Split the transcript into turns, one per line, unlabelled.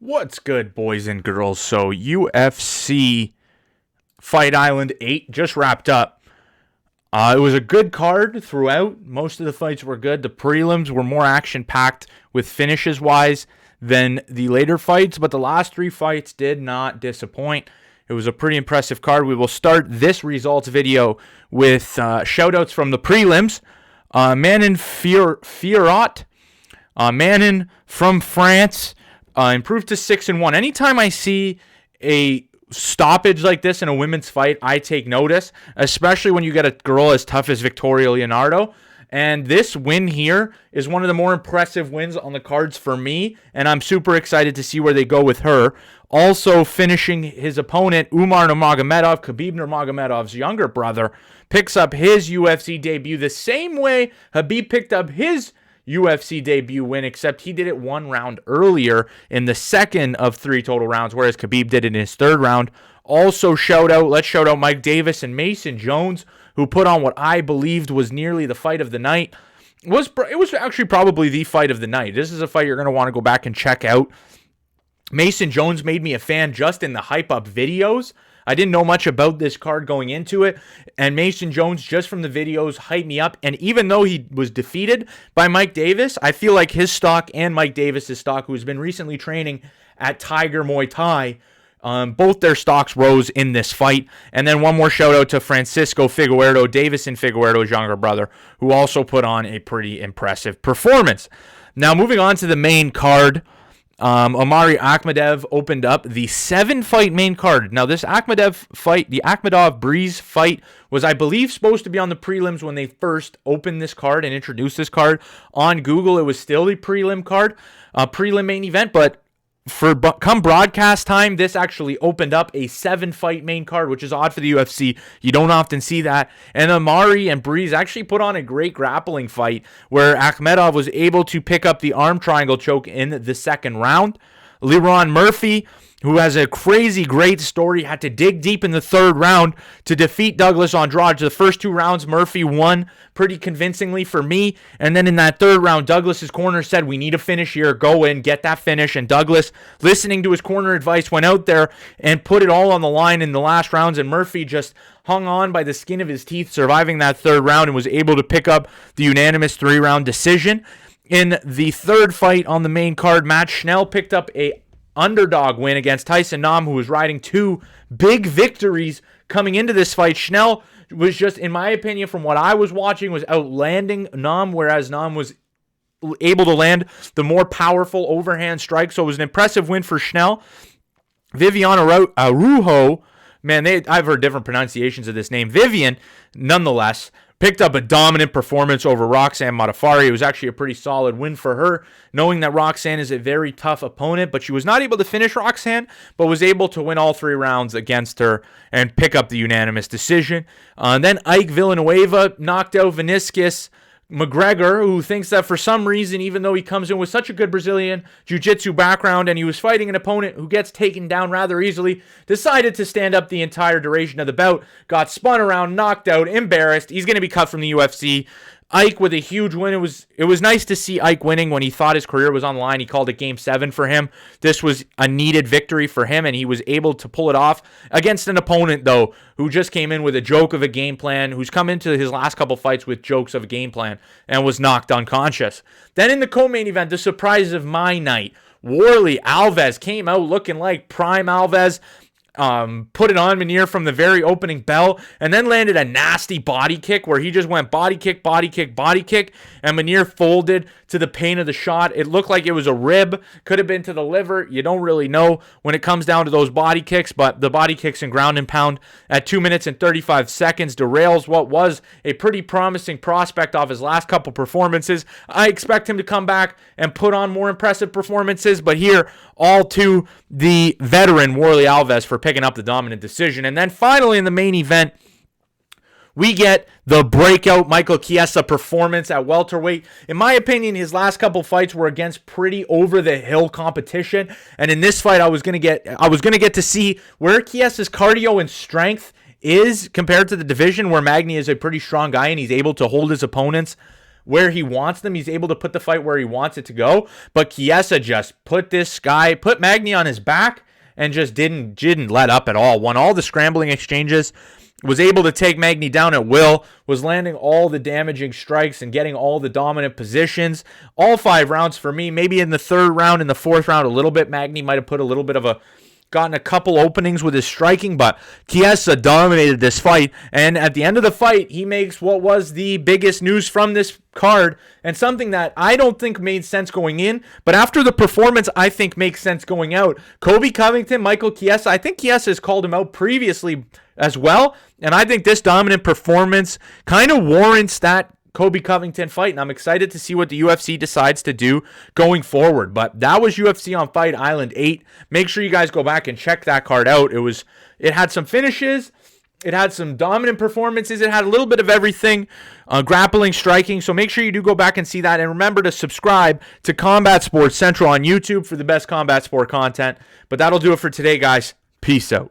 What's good, boys and girls? So, UFC Fight Island 8 just wrapped up. It was a good card throughout. Most of the fights were good. The prelims were more action-packed with finishes-wise than the later fights, but the last three fights did not disappoint. It was a pretty impressive card. We will start this results video with shout-outs from the prelims. Manon Fiorot, Manon from France, improved to 6-1. Anytime I see a stoppage like this in a women's fight, I take notice, especially when you get a girl as tough as Victoria Leonardo. And this win here is one of the more impressive wins on the cards for me, and I'm super excited to see where they go with her. Also finishing his opponent, Umar Nurmagomedov, Khabib Nurmagomedov's younger brother, picks up his UFC debut the same way Khabib picked up his UFC debut win, except he did it 1 round earlier in the second of 3 total rounds, whereas Khabib did it in his 3rd round. Also, let's shout out Mike Davis and Mason Jones, who put on what I believed was nearly the fight of the night. It was actually probably the fight of the night. This is a fight you're going to want to go back and check out. Mason Jones made me a fan just in the hype-up videos. I didn't know much about this card going into it, and Mason Jones, just from the videos, hyped me up. And even though he was defeated by Mike Davis, I feel like his stock and Mike Davis's stock, who has been recently training at Tiger Muay Thai, both their stocks rose in this fight. And then one more shout out to Francisco Figueiredo, Davison Figueiredo's younger brother, who also put on a pretty impressive performance. Now, moving on to the main card. Omari Akhmadov opened up the 7-fight main card. Now, this Akhmadov fight, the Akhmadov-Breeze fight, was, I believe, supposed to be on the prelims when they first opened this card and introduced this card. On Google, it was still the prelim card, prelim main event, but come broadcast time, this actually opened up a 7-fight main card, which is odd for the UFC. You don't often see that. And Omari and Breeze actually put on a great grappling fight where Akhmadov was able to pick up the arm triangle choke in the 2nd round. Leron Murphy, who has a crazy great story, had to dig deep in the 3rd round to defeat Douglas Andrade. The first 2 rounds, Murphy won pretty convincingly for me. And then in that 3rd round, Douglas's corner said, we need a finish here. Go in, get that finish. And Douglas, listening to his corner advice, went out there and put it all on the line in the last rounds. And Murphy just hung on by the skin of his teeth, surviving that 3rd round, and was able to pick up the unanimous 3-round decision. In the 3rd fight on the main card, Matt Schnell picked up a underdog win against Tyson Nam, who was riding 2 big victories coming into this fight. Schnell was just, in my opinion, from what I was watching, was outlanding Nam, whereas Nam was able to land the more powerful overhand strike. So it was an impressive win for Schnell. Vivian Araujo, man, I've heard different pronunciations of this name. Vivian, nonetheless, picked up a dominant performance over Roxanne Modafferi. It was actually a pretty solid win for her, knowing that Roxanne is a very tough opponent, but she was not able to finish Roxanne, but was able to win all 3 rounds against her and pick up the unanimous decision. Then Ike Villanueva knocked out Vinicius McGregor, who thinks that for some reason, even though he comes in with such a good Brazilian jiu-jitsu background and he was fighting an opponent who gets taken down rather easily, decided to stand up the entire duration of the bout, got spun around, knocked out, embarrassed. He's going to be cut from the UFC. Ike with a huge win. It was nice to see Ike winning when he thought his career was on the line. He called it Game 7 for him. This was a needed victory for him, and he was able to pull it off against an opponent, though, who just came in with a joke of a game plan, who's come into his last couple fights with jokes of a game plan, and was knocked unconscious. Then in the co-main event, the surprise of my night, Warlley Alves came out looking like prime Alves. Put it on Munir from the very opening bell, and then landed a nasty body kick where he just went body kick, body kick, body kick, and Munir folded to the pain of the shot. It looked like it was a rib, could have been to the liver. You don't really know when it comes down to those body kicks, but the body kicks and ground and pound at 2 minutes and 35 seconds derails what was a pretty promising prospect off his last couple performances. I expect him to come back and put on more impressive performances, but here, all to the veteran Warlley Alves for picking up the dominant decision. And then finally in the main event, we get the breakout Michael Chiesa performance at welterweight. In my opinion, his last couple fights were against pretty over-the-hill competition, and in this fight, I was gonna get to see where Chiesa's cardio and strength is compared to the division, where Magny is a pretty strong guy and he's able to hold his opponents where he wants them. He's able to put the fight where he wants it to go. But Chiesa just put Magny on his back and just didn't let up at all. Won all the scrambling exchanges. Was able to take Magny down at will, was landing all the damaging strikes and getting all the dominant positions. All 5 rounds for me. Maybe in the 3rd round, in the 4th round, a little bit. Magny might have put a little bit of gotten a couple openings with his striking, but Chiesa dominated this fight. And at the end of the fight, he makes what was the biggest news from this card, and something that I don't think made sense going in, but after the performance, I think makes sense going out. Colby Covington, Michael Chiesa, I think Chiesa has called him out previously as well, and I think this dominant performance kind of warrants that Colby Covington fight, and I'm excited to see what the UFC decides to do going forward. But that was UFC on Fight Island 8. Make sure you guys go back and check that card out. It had some finishes, it had some dominant performances, it had a little bit of everything, grappling, striking, so make sure you do go back and see that, and remember to subscribe to Combat Sports Central on YouTube for the best combat sport content. But that'll do it for today, guys. Peace out.